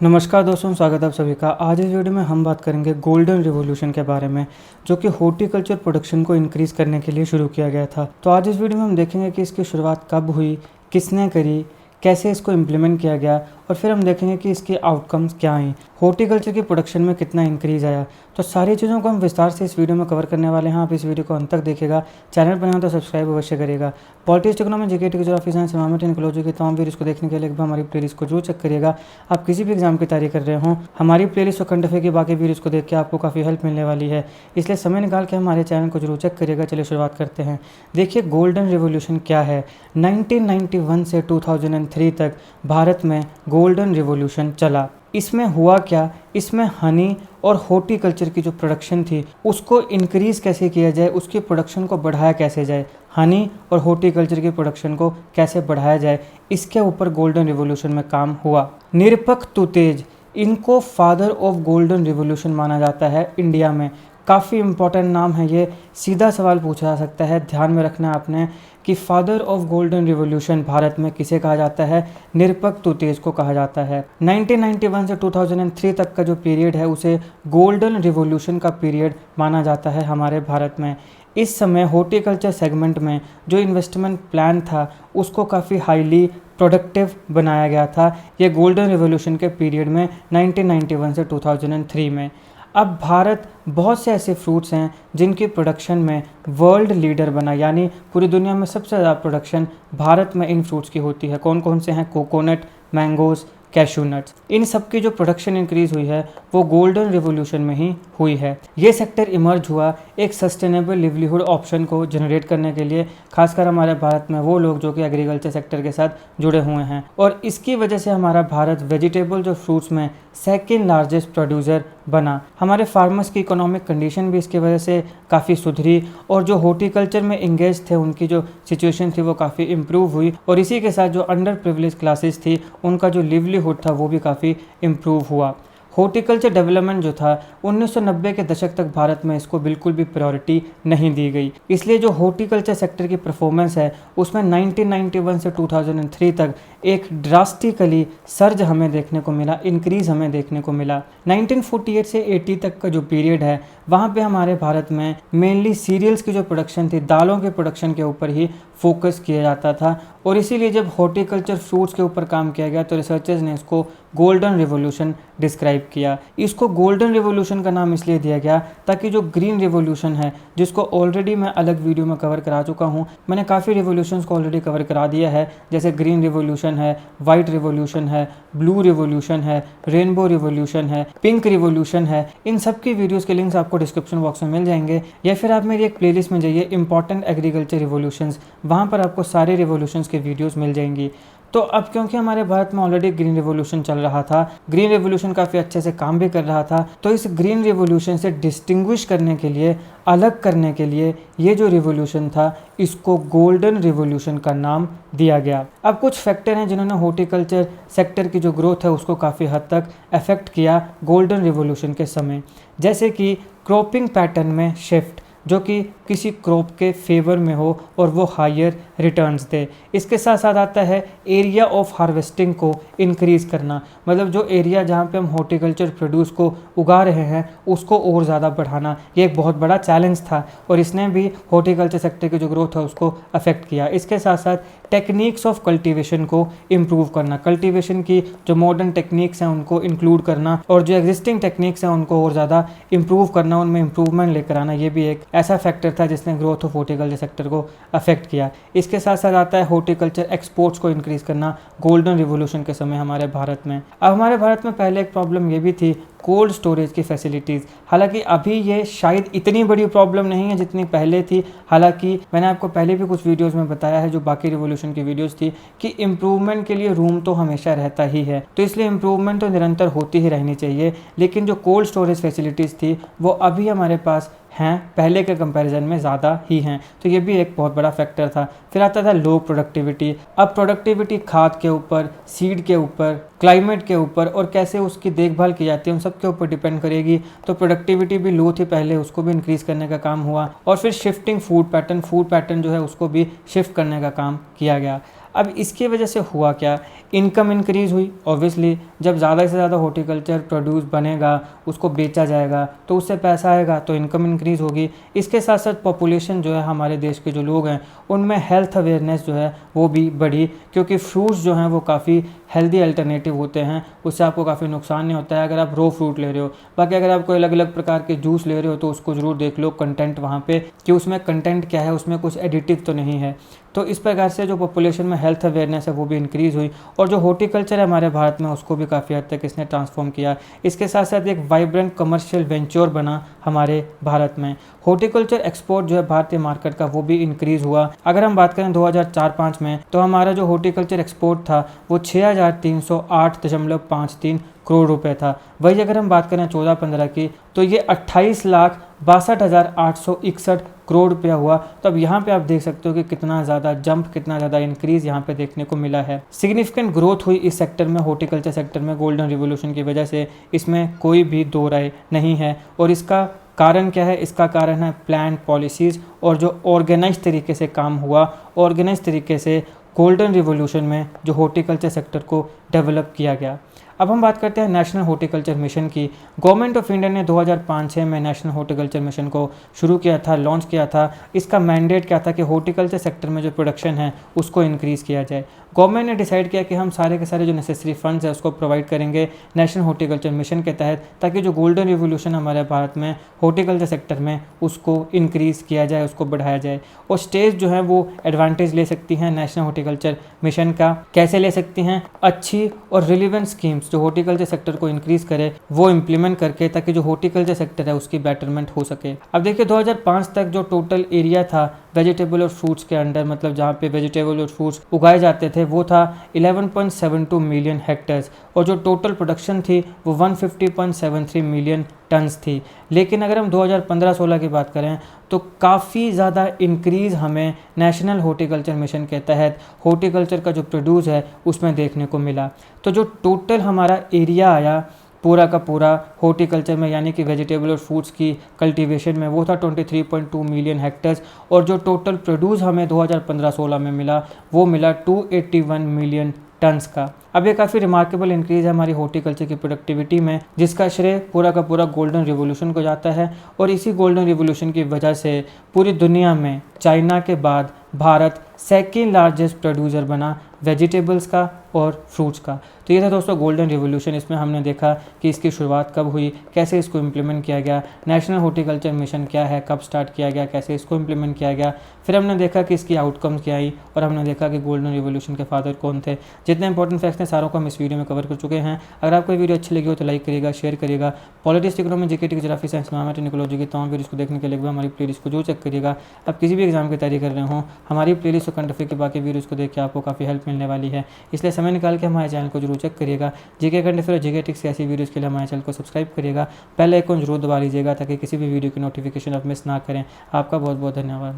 नमस्कार दोस्तों, स्वागत है आप सभी का। आज इस वीडियो में हम बात करेंगे गोल्डन रिवॉल्यूशन के बारे में, जो कि हॉर्टिकल्चर प्रोडक्शन को इंक्रीज करने के लिए शुरू किया गया था। तो आज इस वीडियो में हम देखेंगे कि इसकी शुरुआत कब हुई, किसने करी, कैसे इसको इम्प्लीमेंट किया गया, और फिर हम देखेंगे कि इसके आउटकम्स क्या आई, हॉर्टिकल्चर की प्रोडक्शन में कितना इंक्रीज आया। तो सारी चीज़ों को हम विस्तार से इस वीडियो में कवर करने वाले हैं। आप इस वीडियो को अंत तक देखिएगा। चैनल पर नहीं हो तो सब्सक्राइब अवश्य करिएगा। Politics, economy, GK, geography, science, environment, ecology की तमाम वीडियोस को देखने के लिए एक बार हमारी प्लेलिस्ट को जरूर चेक करिएगा। आप किसी भी एग्जाम की तैयारी कर रहे हो, हमारी प्लेलिस्ट और करंट अफेयर की बाकी वीडियोस को देख के आपको काफ़ी हेल्प मिलने वाली है, इसलिए समय निकाल के हमारे चैनल को जरूर चेक करिएगा। चलिए शुरुआत करते हैं। देखिए, गोल्डन रिवॉल्यूशन क्या है। 1991 से 2003 तक भारत में गोल्डन रिवॉल्यूशन चला। इसमें हुआ क्या, इसमें हनी और हॉर्टिकल्चर की जो प्रोडक्शन थी उसको इंक्रीज़ कैसे किया जाए, उसकी प्रोडक्शन को बढ़ाया कैसे जाए, हनी और हॉर्टिकल्चर की प्रोडक्शन को कैसे बढ़ाया जाए, इसके ऊपर गोल्डन रिवॉल्यूशन में काम हुआ। निरपक तुतेज, इनको फादर ऑफ गोल्डन रिवॉल्यूशन माना जाता है इंडिया में। काफ़ी इंपॉर्टेंट नाम है ये, सीधा सवाल पूछा जा सकता है। ध्यान में रखना आपने कि father of golden revolution Bharat में किसे कहा जाता है, निरपक तुतेज को कहा जाता है। 1991 से 2003 तक का जो पीरियड है उसे गोल्डन रिवॉल्यूशन का पीरियड माना जाता है हमारे भारत में। इस समय हॉर्टिकल्चर सेगमेंट में जो इन्वेस्टमेंट प्लान था उसको काफ़ी हाईली प्रोडक्टिव बनाया गया था ये गोल्डन रिवॉल्यूशन के पीरियड में 1991 से 2003 में। अब भारत बहुत से ऐसे फ्रूट्स हैं जिनकी प्रोडक्शन में वर्ल्ड लीडर बना, यानी पूरी दुनिया में सबसे ज़्यादा प्रोडक्शन भारत में इन फ्रूट्स की होती है। कौन कौन से हैं? Coconut, mangoes, cashew nuts. इन सब की जो प्रोडक्शन इंक्रीज़ हुई है वो गोल्डन रिवॉल्यूशन में ही हुई है। ये सेक्टर इमर्ज हुआ एक सस्टेनेबल लिवलीहुड ऑप्शन को जनरेट करने के लिए, खासकर हमारे भारत में वो लोग जो कि एग्रीकल्चर सेक्टर के साथ जुड़े हुए हैं। और इसकी वजह से हमारा भारत वेजिटेबल जो फ्रूट्स में सेकेंड लार्जेस्ट प्रोड्यूसर बना। हमारे फार्मर्स की इकोनॉमिक कंडीशन भी इसकी वजह से काफ़ी सुधरी, और जो हॉर्टिकल्चर में इंगेज थे उनकी जो सिचुएशन थी वो काफ़ी इम्प्रूव हुई। और इसी के साथ जो अंडर प्रिविलेज क्लासेस थी उनका जो लिवलीहुड था वो भी काफ़ी इम्प्रूव हुआ। हॉर्टिकल्चर डेवलपमेंट जो था 1990 के दशक तक भारत में इसको बिल्कुल भी प्रायोरिटी नहीं दी गई, इसलिए जो हॉर्टिकल्चर सेक्टर की परफॉर्मेंस है उसमें 1991 से 2003 तक एक ड्रास्टिकली सर्ज हमें देखने को मिला, इंक्रीज़ हमें देखने को मिला। 1948 से 80 तक का जो पीरियड है वहाँ पे हमारे भारत में मेनली सीरियल्स की जो प्रोडक्शन थी, दालों के प्रोडक्शन के ऊपर ही फोकस किया जाता था। और इसीलिए जब हॉर्टिकल्चर फ्रूट्स के ऊपर काम किया गया तो रिसर्चर्स ने इसको गोल्डन रिवॉल्यूशन डिस्क्राइब किया। इसको गोल्डन रिवॉल्यूशन का नाम इसलिए दिया गया ताकि जो ग्रीन रिवॉल्यूशन है, जिसको ऑलरेडी मैं अलग वीडियो में कवर करा चुका हूँ, मैंने काफ़ी रिवॉल्यूशंस को ऑलरेडी कवर करा दिया है, जैसे ग्रीन रिवॉल्यूशन है, वाइट रिवॉल्यूशन है, ब्लू रिवॉल्यूशन है, रेनबो रिवॉल्यूशन है, पिंक रिवॉल्यूशन है। इन सब की वीडियोज़ के लिंक्स आपको डिस्क्रिप्शन बॉक्स में मिल जाएंगे, या फिर आप मेरी एक प्लेलिस्ट में जाइए इंपॉर्टेंट एग्रीकल्चर रिवॉल्यूशंस, वहाँ पर आपको सारे रिवॉल्यूशंस के वीडियोस मिल जाएंगी। तो अब क्योंकि हमारे भारत में ऑलरेडी ग्रीन रिवॉल्यूशन चल रहा था, ग्रीन रिवॉल्यूशन काफ़ी अच्छे से काम भी कर रहा था, तो इस ग्रीन रिवॉल्यूशन से डिस्टिंग्विश करने के लिए, अलग करने के लिए ये जो रिवॉल्यूशन था इसको गोल्डन रिवॉल्यूशन का नाम दिया गया। अब कुछ फैक्टर हैं जिन्होंने हॉर्टिकल्चर सेक्टर की जो ग्रोथ है उसको काफ़ी हद तक अफेक्ट किया गोल्डन रिवॉल्यूशन के समय, जैसे कि क्रॉपिंग पैटर्न में शिफ्ट, जो कि किसी क्रॉप के फेवर में हो और वो हायर रिटर्न्स दे। इसके साथ साथ आता है एरिया ऑफ हार्वेस्टिंग को इंक्रीज़ करना, मतलब जो एरिया जहाँ पे हम हॉर्टिकल्चर प्रोड्यूस को उगा रहे हैं उसको और ज़्यादा बढ़ाना। ये एक बहुत बड़ा चैलेंज था और इसने भी हॉर्टिकल्चर सेक्टर की जो ग्रोथ है उसको अफेक्ट किया। इसके साथ साथ टेक्निक्स ऑफ कल्टीवेशन को इम्प्रूव करना, कल्टीवेशन की जो मॉडर्न टेक्निक्स हैं उनको इंक्लूड करना, और जो एग्जिस्टिंग टेक्निक्स हैं उनको और ज़्यादा इम्प्रूव करना, उनमें इम्प्रूवमेंट लेकर आना, ये भी एक ऐसा फैक्टर था जिसने ग्रोथ ऑफ हॉर्टिकल्चर सेक्टर को अफेक्ट किया। इसके साथ साथ आता है हॉर्टिकल्चर एक्सपोर्ट्स को इंक्रीज करना गोल्डन रिवॉल्यूशन के समय हमारे भारत में। अब हमारे भारत में पहले एक प्रॉब्लम ये भी थी कोल्ड स्टोरेज की फैसिलिटीज़, हालांकि अभी ये शायद इतनी बड़ी प्रॉब्लम नहीं है जितनी पहले थी। हालांकि मैंने आपको पहले भी कुछ वीडियोस में बताया है, जो बाकी रिवॉल्यूशन की वीडियोस थी, कि इम्प्रूवमेंट के लिए रूम तो हमेशा रहता ही है, तो इसलिए इम्प्रूवमेंट तो निरंतर होती ही रहनी चाहिए। लेकिन जो कोल्ड स्टोरेज फैसिलिटीज़ थी वो अभी हमारे पास हैं, पहले के कंपैरिजन में ज़्यादा ही हैं, तो ये भी एक बहुत बड़ा फैक्टर था। फिर आता था लो प्रोडक्टिविटी। अब प्रोडक्टिविटी खाद के ऊपर, सीड के ऊपर, क्लाइमेट के ऊपर और कैसे उसकी देखभाल की जाती है उन सब के ऊपर डिपेंड करेगी। तो प्रोडक्टिविटी भी लो थी पहले, उसको भी इंक्रीज़ करने का काम हुआ। और फिर शिफ्टिंग फूड पैटर्न जो है उसको भी शिफ्ट करने का काम किया गया। अब इसकी वजह से हुआ क्या, इनकम इंक्रीज़ हुई। ऑब्वियसली जब ज़्यादा से ज़्यादा हॉर्टिकल्चर प्रोड्यूस बनेगा, उसको बेचा जाएगा तो उससे पैसा आएगा, तो इनकम इंक्रीज़ होगी। इसके साथ साथ पॉपुलेशन जो है, हमारे देश के जो लोग हैं उनमें हेल्थ अवेयरनेस जो है वो भी बढ़ी, क्योंकि फ्रूट्स जो हैं वो काफ़ी हेल्दी अल्टरनेटिव होते हैं, उससे आपको काफ़ी नुकसान नहीं होता है अगर आप रो फ्रूट ले रहे हो। बाकी अगर आप कोई अलग अलग प्रकार के जूस ले रहे हो तो उसको ज़रूर देख लो कंटेंट वहाँ पे कि उसमें कंटेंट क्या है, उसमें कुछ एडिटिव तो नहीं है। तो इस प्रकार से जो पॉपुलेशन में हेल्थ अवेयरनेस है वो भी इंक्रीज़ हुई, और जो हॉर्टिकल्चर है हमारे भारत में उसको भी काफ़ी हद तक इसने ट्रांसफॉर्म किया। इसके साथ साथ एक वाइब्रेंट कमर्शियल वेंचर बना हमारे भारत में। हॉर्टिकल्चर एक्सपोर्ट जो है भारतीय मार्केट का वो भी इंक्रीज़ हुआ। अगर हम बात करें 2004-05 में, तो हमारा जो हॉर्टिकल्चर एक्सपोर्ट था वो 6308.53 करोड़ रुपए था। वही अगर हम बात करें 14-15 की, तो ये 28,62,861 करोड़ रुपया हुआ। तो अब यहाँ पे आप देख सकते हो कि कितना ज़्यादा जंप, कितना ज़्यादा इंक्रीज़ यहाँ पे देखने को मिला है। सिग्निफिकेंट ग्रोथ हुई इस सेक्टर में, हॉर्टिकल्चर सेक्टर में गोल्डन रिवॉल्यूशन की वजह से, इसमें कोई भी दो राय नहीं है। और इसका कारण क्या है, इसका कारण है प्लान पॉलिसीज़ और जो ऑर्गेनाइज तरीके से काम हुआ, ऑर्गेनाइज तरीके से गोल्डन रिवॉल्यूशन में जो हॉर्टिकल्चर सेक्टर को डेवलप किया गया। अब हम बात करते हैं नेशनल हॉर्टिकल्चर मिशन की। गवर्नमेंट ऑफ इंडिया ने 2005-06 में नेशनल हॉर्टिकल्चर मिशन को शुरू किया था, लॉन्च किया था। इसका मैंडेट क्या था कि हॉर्टिकल्चर सेक्टर में जो प्रोडक्शन है उसको इंक्रीज़ किया जाए। गवर्नमेंट ने डिसाइड किया कि हम सारे के सारे जो नेसेसरी फंड्स है उसको प्रोवाइड करेंगे नेशनल हॉर्टिकल्चर मिशन के तहत, ताकि जो गोल्डन रिवॉल्यूशन हमारे भारत में हॉर्टिकल्चर सेक्टर में उसको इंक्रीज़ किया जाए, उसको बढ़ाया जाए। और स्टेट जो है वो एडवांटेज ले सकती हैं नेशनल हॉर्टिकल्चर मिशन का। कैसे ले सकती हैं, अच्छी और रिलीवेंट स्कीम्स जो हॉर्टिकल्चर सेक्टर को इंक्रीज़ करे वो इम्प्लीमेंट करके, ताकि जो हॉर्टिकल्चर सेक्टर है उसकी बेटरमेंट हो सके। अब देखिए 2005 तक जो टोटल एरिया था वेजिटेबल और फ्रूट्स के अंडर, मतलब जहाँ पे वेजिटेबल और फ्रूट्स उगाए जाते थे, वो था 11.72 मिलियन हेक्टेयर्स, और जो टोटल प्रोडक्शन थी वो 150.73 मिलियन टन्स थी। लेकिन अगर हम 2015-16 की बात करें तो काफ़ी ज़्यादा इंक्रीज़ हमें नेशनल हॉर्टिकल्चर मिशन के तहत हॉर्टिकल्चर का जो प्रोड्यूस है उसमें देखने को मिला। तो जो टोटल हमारा एरिया आया पूरा का पूरा हॉर्टिकल्चर में, यानी कि वेजिटेबल और फ्रूट्स की कल्टीवेशन में, वो था 23.2 मिलियन हेक्टेयर्स, और जो टोटल प्रोड्यूस हमें 2015-16 में मिला वो मिला 281 मिलियन टन्स का। अब ये काफ़ी रिमार्केबल इंक्रीज़ है हमारी हॉर्टिकल्चर की प्रोडक्टिविटी में, जिसका श्रेय पूरा का पूरा गोल्डन रिवॉल्यूशन को जाता है। और इसी गोल्डन रिवॉल्यूशन की वजह से पूरी दुनिया में चाइना के बाद भारत सेकेंड लार्जेस्ट प्रोड्यूसर बना वेजिटेबल्स का और फ्रूट्स का। तो ये था दोस्तों गोल्डन रिवॉल्यूशन। इसमें हमने देखा कि इसकी शुरुआत कब हुई, कैसे इसको इम्प्लीमेंट किया गया, नेशनल हॉर्टिकल्चर मिशन क्या है, कब स्टार्ट किया गया, कैसे इसको इम्प्लीमेंट किया गया। फिर हमने देखा कि इसकी आउटकम्स क्या आई, और हमने देखा कि गोल्डन रिवॉल्यूशन के फादर कौन थे। जितने इंपॉर्टेंट फैक्ट्स हैं सारों को हम इस वीडियो में कवर कर चुके हैं। अगर आपको वीडियो अच्छी लगी हो तो लाइक करिएगा, शेयर करिएगा। Politics, economy, GK, geography, science, mathematics, ecology की तमाम वीडियोस को देखने के लिए हमारी प्लेलिस्ट को जरूर चेक करिएगा। आप किसी भी एग्जाम की तैयारी कर रहे हो, हमारी प्लेलिस्ट और करंट अफेयर के बाकी वीडियोस को देख के आपको काफ़ी हेल्प मिलने वाली है। इसलिए समय निकाल के हमारे चैनल को जरूर चेक करिएगा। जीके, करंट अफेयर और जीके टिक्स ऐसी वीडियोस के लिए हमारे चैनल को सब्सक्राइब करिएगा, बेल आइकन जरूर दबा लीजिएगा ताकि किसी भी वीडियो की नोटिफिकेशन आप मिस ना करें। आपका बहुत बहुत धन्यवाद।